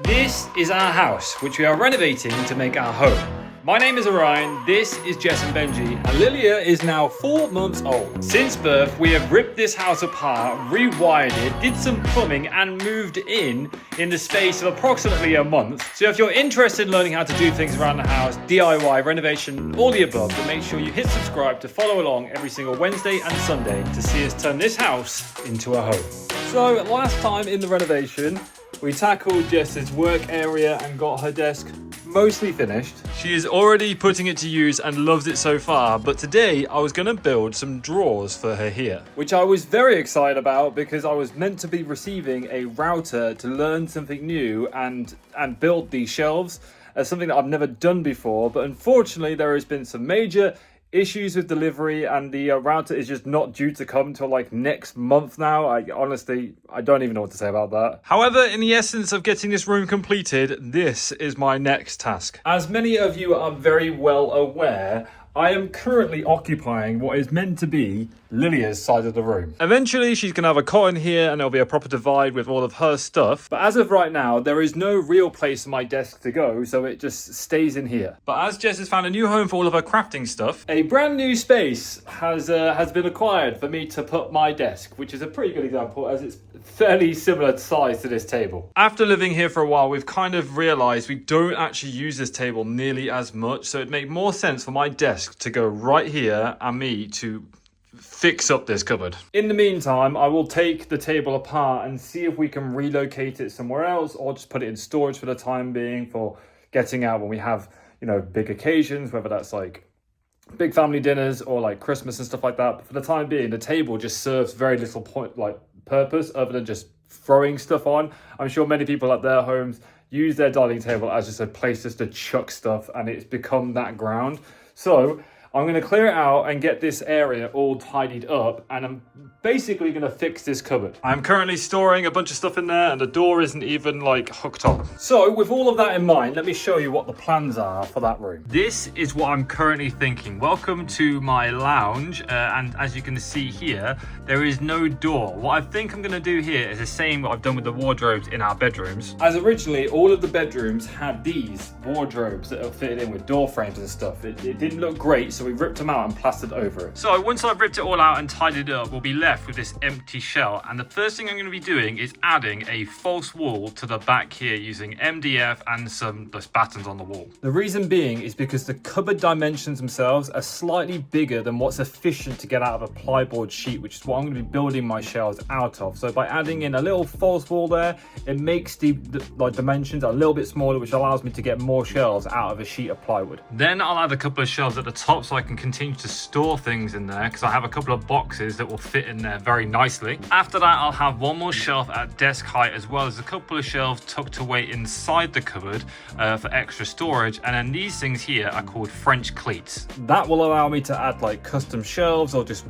This is our house, which we are renovating to make our home. My name is Orion, this is Jess and Benji, and Lilia is now 4 months old. Since birth, we have ripped this house apart, rewired it, did some plumbing, and moved in the space of approximately a month. So if you're interested in learning how to do things around the house, DIY, renovation, all the above, then make sure you hit subscribe to follow along every single Wednesday and Sunday to see us turn this house into a home. So last time in the renovation, we tackled Jess's work area and got her desk mostly finished. She is already putting it to use and loves it so far, but today I was going to build some drawers for her here, which I was very excited about because I was meant to be receiving a router to learn something new and build these shelves as something that I've never done before. But unfortunately there has been some major issues with delivery, and the router is just not due to come until like next month now. I don't even know what to say about that. However, in the essence of getting this room completed, this is my next task. As many of you are very well aware, I am currently occupying what is meant to be Lilia's side of the room. Eventually, she's going to have a cot in here and there'll be a proper divide with all of her stuff. But as of right now, there is no real place for my desk to go, so it just stays in here. But as Jess has found a new home for all of her crafting stuff, a brand new space has been acquired for me to put my desk, which is a pretty good example as it's fairly similar size to this table. After living here for a while, we've kind of realized we don't actually use this table nearly as much, so it'd make more sense for my desk to go right here and me to fix up this cupboard. In the meantime, I will take the table apart and see if we can relocate it somewhere else or just put it in storage for the time being for getting out when we have, you know, big occasions, whether that's like big family dinners or like Christmas and stuff like that. But for the time being, the table just serves very little purpose other than just throwing stuff on. I'm sure many people at their homes use their dining table as just a place just to chuck stuff, and it's become that ground. So I'm going to clear it out and get this area all tidied up, and I'm basically going to fix this cupboard. I'm currently storing a bunch of stuff in there and the door isn't even like hooked up. So with all of that in mind, let me show you what the plans are for that room. This is what I'm currently thinking. Welcome to my lounge, and as you can see here, there is no door. What I think I'm going to do here is the same what I've done with the wardrobes in our bedrooms. As originally, all of the bedrooms had these wardrobes that are fitted in with door frames and stuff. It didn't look great, so we ripped them out and plastered over it. So once I've ripped it all out and tidied it up, we'll be left with this empty shell. And the first thing I'm going to be doing is adding a false wall to the back here using MDF and some just battens on the wall. The reason being is because the cupboard dimensions themselves are slightly bigger than what's efficient to get out of a plyboard sheet, which is what I'm going to be building my shelves out of. So by adding in a little false wall there, it makes the dimensions a little bit smaller, which allows me to get more shelves out of a sheet of plywood. Then I'll add a couple of shelves at the top so I can continue to store things in there, because I have a couple of boxes that will fit in there very nicely. After that, I'll have one more shelf at desk height, as well as a couple of shelves tucked away inside the cupboard for extra storage. And then these things here are called French cleats. That will allow me to add like custom shelves or just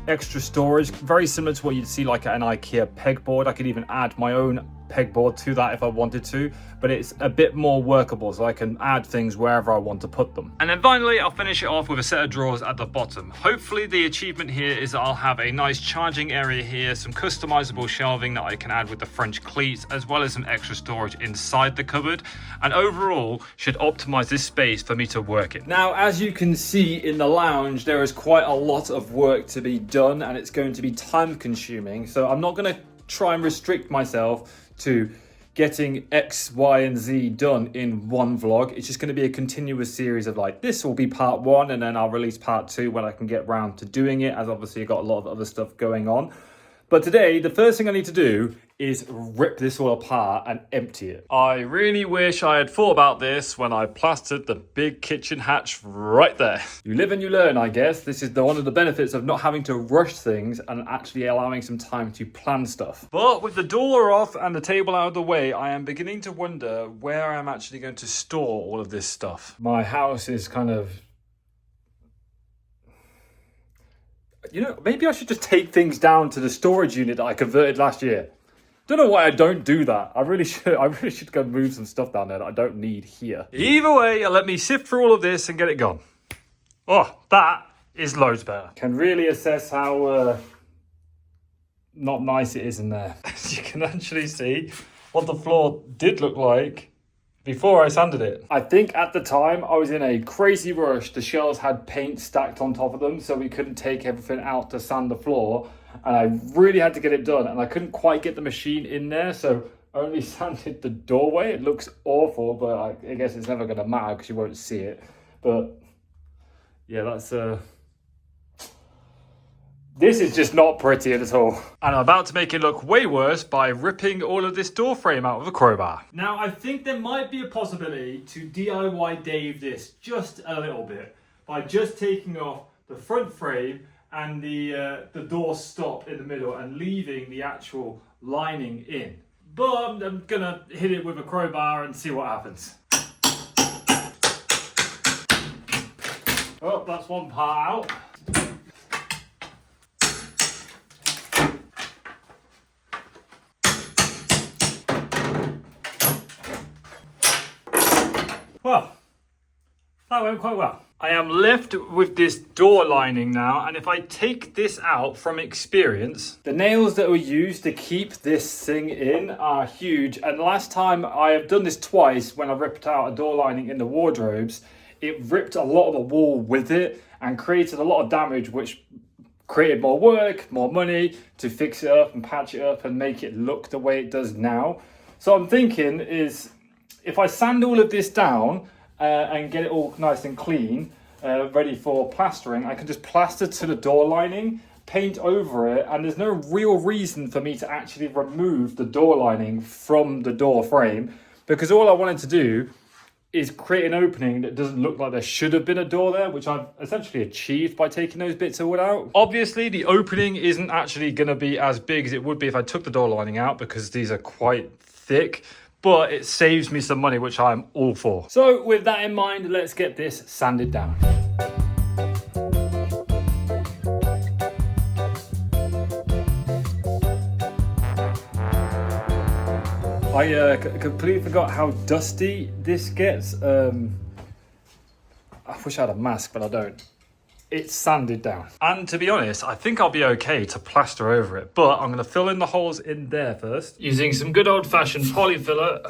extra storage, very similar to what you'd see like at an IKEA pegboard. I could even add my own pegboard to that if I wanted to, but it's a bit more workable, so I can add things wherever I want to put them. And then finally, I'll finish it off with a set of drawers at the bottom. Hopefully the achievement here is that I'll have a nice charging area here, some customizable shelving that I can add with the French cleats, as well as some extra storage inside the cupboard, and overall should optimize this space for me to work in. Now, as you can see in the lounge, there is quite a lot of work to be done, and it's going to be time consuming, so I'm not going to try and restrict myself to getting X, Y, and Z done in one vlog. It's just going to be a continuous series of like, this will be part 1, and then I'll release part 2 when I can get round to doing it, as obviously I've got a lot of other stuff going on. But today, the first thing I need to do is rip this all apart and empty it. I really wish I had thought about this when I plastered the big kitchen hatch right there. You live and you learn, I guess. This is one of the benefits of not having to rush things and actually allowing some time to plan stuff. But with the door off and the table out of the way, I am beginning to wonder where I'm actually going to store all of this stuff. My house is kind of... You know, maybe I should just take things down to the storage unit that I converted last year. Don't know why I don't do that. I really should go move some stuff down there that I don't need here. Either way, let me sift through all of this and get it gone. Oh, that is loads better. Can really assess how not nice it is in there. As you can actually see, what the floor did look like before I sanded it. I think at the time I was in a crazy rush. The shelves had paint stacked on top of them, so we couldn't take everything out to sand the floor. And I really had to get it done, and I couldn't quite get the machine in there, so only sanded the doorway. It looks awful, but I guess it's never going to matter because you won't see it. But yeah, that's this is just not pretty at all. And I'm about to make it look way worse by ripping all of this door frame out with a crowbar. Now, I think there might be a possibility to DIY Dave this just a little bit by just taking off the front frame and the door stop in the middle and leaving the actual lining in. But I'm gonna hit it with a crowbar and see what happens. Oh, that's one part out. Well, that went quite well. I am left with this door lining now, and if I take this out from experience, the nails that were used to keep this thing in are huge. And last time I have done this twice when I ripped out a door lining in the wardrobes, it ripped a lot of the wall with it and created a lot of damage, which created more work, more money to fix it up and patch it up and make it look the way it does now. So I'm thinking is, if I sand all of this down and get it all nice and clean, ready for plastering, I can just plaster to the door lining, paint over it, and there's no real reason for me to actually remove the door lining from the door frame, because all I wanted to do is create an opening that doesn't look like there should have been a door there, which I've essentially achieved by taking those bits of wood out. Obviously, the opening isn't actually going to be as big as it would be if I took the door lining out, because these are quite thick, but it saves me some money, which I'm all for. So with that in mind, let's get this sanded down. I completely forgot how dusty this gets. I wish I had a mask, but I don't. It's sanded down. And to be honest, I think I'll be okay to plaster over it, but I'm gonna fill in the holes in there first using some good old fashioned polyfiller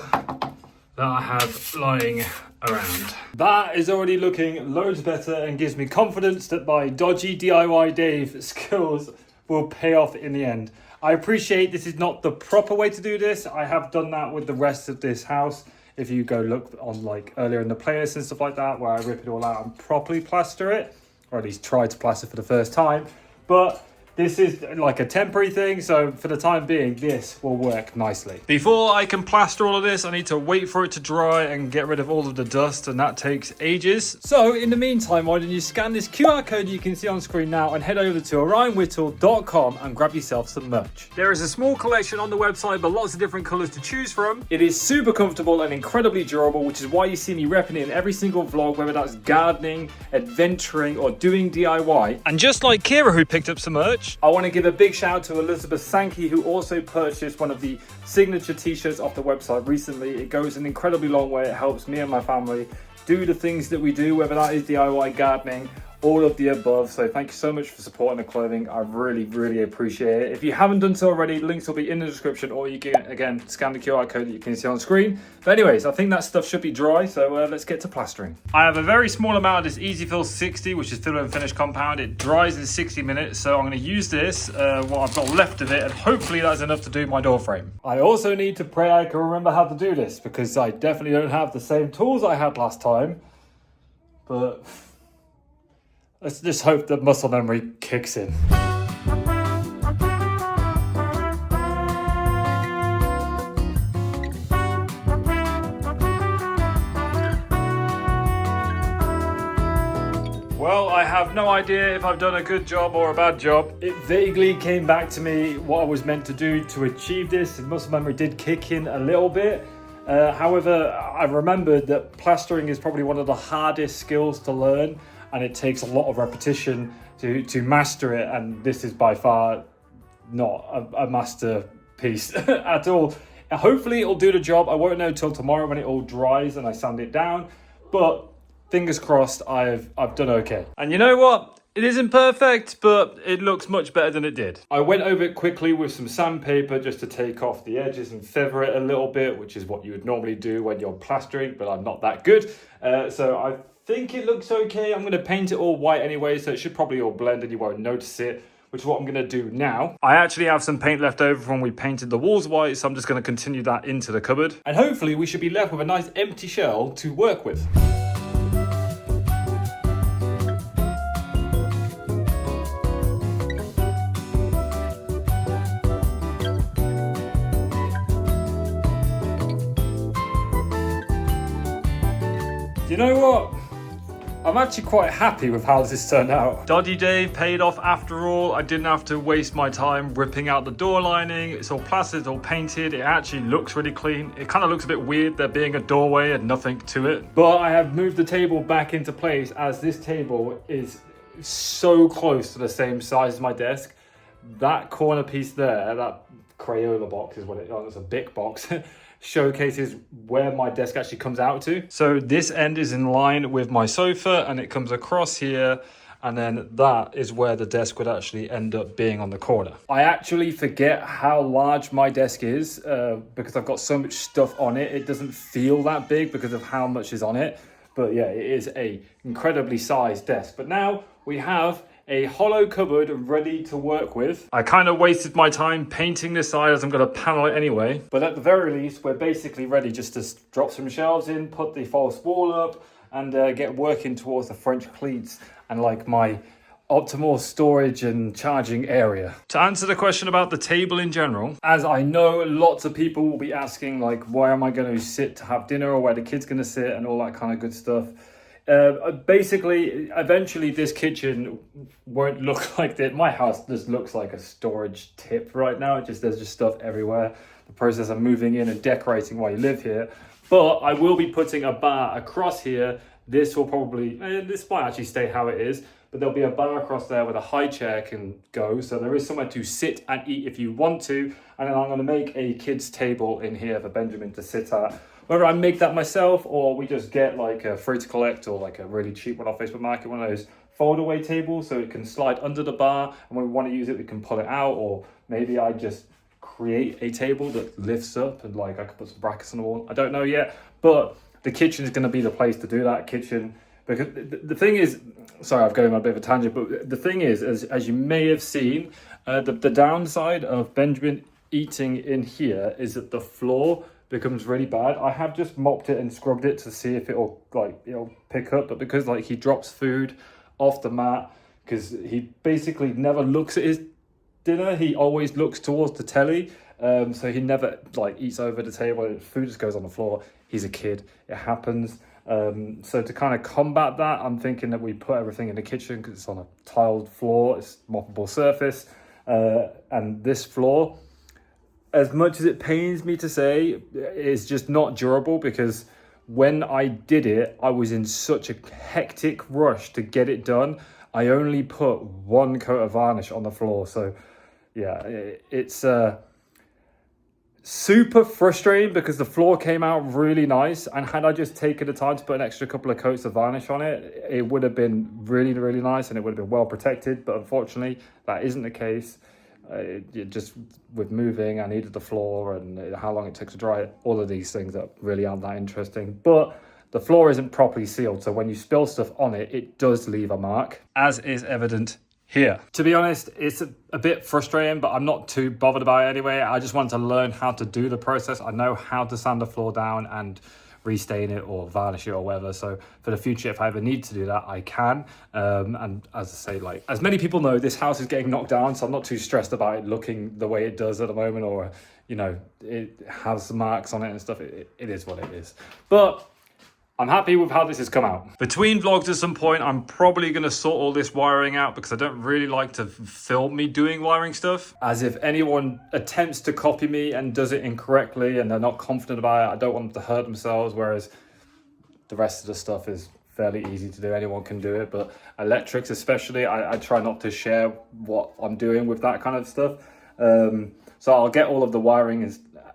that I have lying around. That is already looking loads better and gives me confidence that my dodgy DIY Dave skills will pay off in the end. I appreciate this is not the proper way to do this. I have done that with the rest of this house. If you go look on like earlier in the playlist and stuff like that, where I rip it all out and properly plaster it, or at least try to plaster for the first time. But this is like a temporary thing, so for the time being, this will work nicely. Before I can plaster all of this, I need to wait for it to dry and get rid of all of the dust, and that takes ages. So in the meantime, why don't you scan this QR code you can see on screen now and head over to orionwhittle.com and grab yourself some merch. There is a small collection on the website, but lots of different colors to choose from. It is super comfortable and incredibly durable, which is why you see me repping it in every single vlog, whether that's gardening, adventuring, or doing DIY. And just like Kira, who picked up some merch, I want to give a big shout out to Elizabeth Sankey, who also purchased one of the signature t-shirts off the website recently. It goes an incredibly long way. It helps me and my family do the things that we do, whether that is DIY gardening, all of the above. So thank you so much for supporting the clothing. I really, really appreciate it. If you haven't done so already, links will be in the description, or you can, again, scan the QR code that you can see on screen. But anyways, I think that stuff should be dry, so let's get to plastering. I have a very small amount of this Easy Fill 60, which is fill and finish compound. It dries in 60 minutes, so I'm going to use this, what I've got left of it, and hopefully that's enough to do my door frame. I also need to pray I can remember how to do this, because I definitely don't have the same tools I had last time. But let's just hope that muscle memory kicks in. Well, I have no idea if I've done a good job or a bad job. It vaguely came back to me what I was meant to do to achieve this. Muscle memory did kick in a little bit. However, I remembered that plastering is probably one of the hardest skills to learn, and it takes a lot of repetition to master it, and this is by far not a masterpiece at all. Hopefully it'll do the job. I won't know till tomorrow when it all dries and I sand it down, but fingers crossed I've done okay. And you know what? It isn't perfect, but it looks much better than it did. I went over it quickly with some sandpaper just to take off the edges and feather it a little bit, which is what you would normally do when you're plastering, but I'm not that good. So I think it looks okay. I'm going to paint it all white anyway, so it should probably all blend and you won't notice it, which is what I'm going to do now. I actually have some paint left over from when we painted the walls white, so I'm just going to continue that into the cupboard. And hopefully we should be left with a nice empty shell to work with. You know what? I'm actually quite happy with how this turned out. Dodgy Dave paid off after all. I didn't have to waste my time ripping out the door lining. It's all plastered, it's all painted. It actually looks really clean. It kind of looks a bit weird there being a doorway and nothing to it. But I have moved the table back into place as this table is so close to the same size as my desk. That corner piece there, that Crayola box is what it is. Oh, it's a big box. Showcases where my desk actually comes out to. So this end is in line with my sofa and it comes across here, and then that is where the desk would actually end up being on the corner. I actually forget how large my desk is because I've got so much stuff on it. It doesn't feel that big because of how much is on it. But yeah, it is a incredibly sized desk. But now we have a hollow cupboard ready to work with. I kind of wasted my time painting this side as I'm going to panel it anyway. But at the very least, we're basically ready just to drop some shelves in, put the false wall up, and get working towards the French cleats and like my optimal storage and charging area. To answer the question about the table in general, as I know lots of people will be asking like, where am I going to sit to have dinner, or where the kids going to sit and all that kind of good stuff. Basically, eventually this kitchen won't look like that. My house just looks like a storage tip right now. There's just stuff everywhere. The process of moving in and decorating while you live here. But I will be putting a bar across here. This will probably, this might actually stay how it is, but there'll be a bar across there where the high chair can go. So there is somewhere to sit and eat if you want to. And then I'm going to make a kid's table in here for Benjamin to sit at. Whether I make that myself or we just get like a free to collect or like a really cheap one off Facebook Market, one of those fold away tables so it can slide under the bar, and when we want to use it we can pull it out, or maybe I just create a table that lifts up and like I could put some brackets on the wall. I don't know yet, but the kitchen is going to be the place to do that. Kitchen, because the thing is, sorry I've gone on a bit of a tangent, but the thing is, as you may have seen, the downside of Benjamin eating in here is that the floor becomes really bad. I have just mopped it and scrubbed it to see if it'll pick up, but because like he drops food off the mat, because he basically never looks at his dinner, he always looks towards the telly, so he never like eats over the table. Food just goes on the floor. He's a kid, it happens. So to kind of combat that, I'm thinking that we put everything in the kitchen because it's on a tiled floor, it's moppable surface, and this floor, as much as it pains me to say, it's just not durable, because when I did it, I was in such a hectic rush to get it done. I only put one coat of varnish on the floor. So yeah, it's super frustrating because the floor came out really nice, and had I just taken the time to put an extra couple of coats of varnish on it, it would have been really, really nice and it would have been well protected. But unfortunately, that isn't the case. Just with moving, I needed the floor and how long it took to dry it. All of these things that really aren't that interesting. But the floor isn't properly sealed, so when you spill stuff on it, it does leave a mark, as is evident here. To be honest, it's a bit frustrating, but I'm not too bothered about it anyway. I just want to learn how to do the process. I know how to sand the floor down and restain it or varnish it or whatever, so for the future, if I ever need to do that, I can. And as I say, like as many people know, this house is getting knocked down, so I'm not too stressed about it looking the way it does at the moment, or it has marks on it and stuff. It is what it is, but I'm happy with how this has come out. Between vlogs at some point, I'm probably going to sort all this wiring out, because I don't really like to film me doing wiring stuff. As if anyone attempts to copy me and does it incorrectly and they're not confident about it, I don't want them to hurt themselves, whereas the rest of the stuff is fairly easy to do. Anyone can do it, but electrics especially, I try not to share what I'm doing with that kind of stuff. So I'll get all of the wiring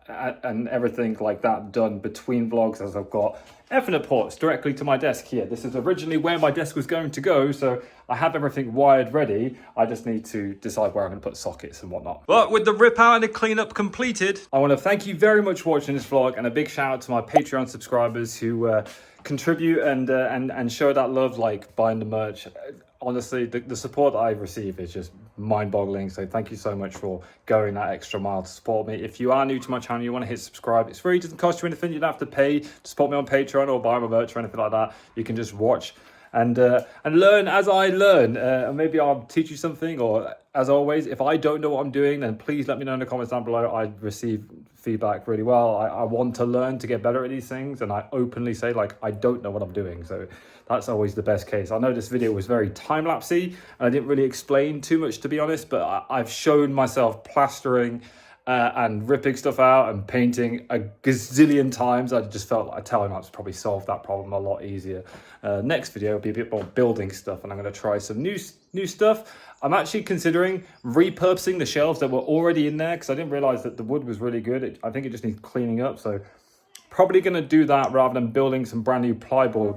and everything like that done between vlogs, as I've got Ethernet ports directly to my desk here. This is originally where my desk was going to go, so I have everything wired ready. I just need to decide where I'm going to put sockets and whatnot. But with the rip out and the cleanup completed, I want to thank you very much for watching this vlog, and a big shout out to my Patreon subscribers who contribute and show that love, like buying the merch. Honestly, the support that I've received is just mind-boggling. So thank you so much for going that extra mile to support me. If you are new to my channel, you want to hit subscribe, it's free, it doesn't cost you anything. You don't have to pay to support me on Patreon or buy my merch or anything like that. You can just watch and learn as I learn. And maybe I'll teach you something, or as always, if I don't know what I'm doing, then please let me know in the comments down below. I receive feedback really well. I want to learn to get better at these things, and I openly say, like, I don't know what I'm doing. So that's always the best case. I know this video was very time-lapsey and I didn't really explain too much, to be honest, but I've shown myself plastering and ripping stuff out and painting a gazillion times. I just felt like a time-lapse probably solved that problem a lot easier. Next video will be a bit more building stuff, and I'm going to try some new stuff. I'm actually considering repurposing the shelves that were already in there, because I didn't realize that the wood was really good. I think it just needs cleaning up, so probably going to do that rather than building some brand new plyboard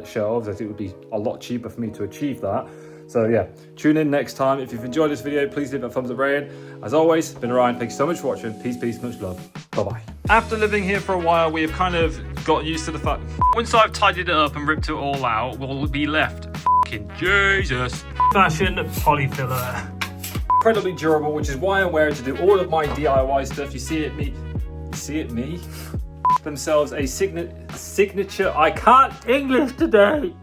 shelves, as it would be a lot cheaper for me to achieve that. So yeah, tune in next time. If you've enjoyed this video, please leave a thumbs up rating. As always, been Orion. Thank you so much for watching. Peace, much love. Bye-bye. After living here for a while, we have kind of got used to the fact, once I've tidied it up and ripped it all out, we'll be left fucking Jesus. Fashion polyfiller. Incredibly durable, which is why I'm wearing to do all of my DIY stuff. You see it me? Themselves a signature. I can't English today.